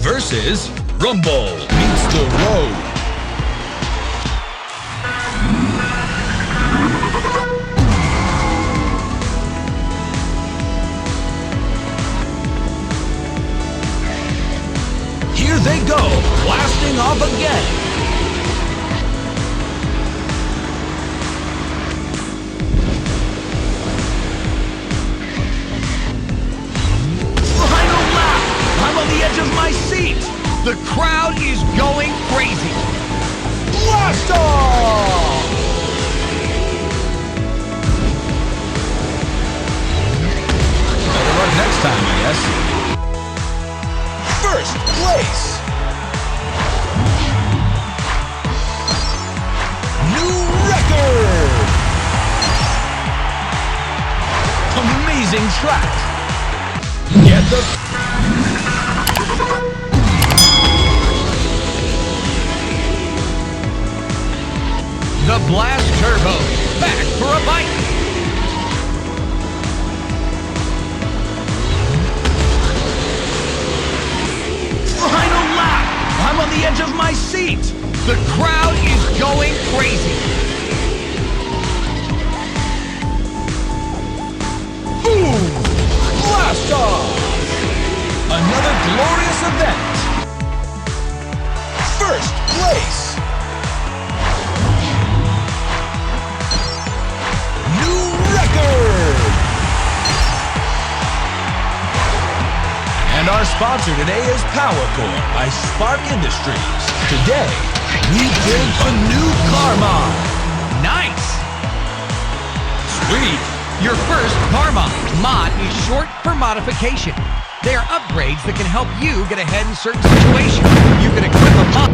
versus Rumble meets the road. Here they go, blasting off again. Of my seat. The crowd is going crazy. Blast off! Better luck next time, I guess. First place. New record. Amazing track. Get the... The Blast Turbo, back for a bite. Final lap. I'm on the edge of my seat. The crowd is going crazy. Boom! Blast off! Another glorious event. First place. And our sponsor today is PowerCore by Spark Industries. Today, we build a new car mod. Nice! Sweet! Your first car mod. Mod is short for modification. They are upgrades that can help you get ahead in certain situations. You can equip a mod.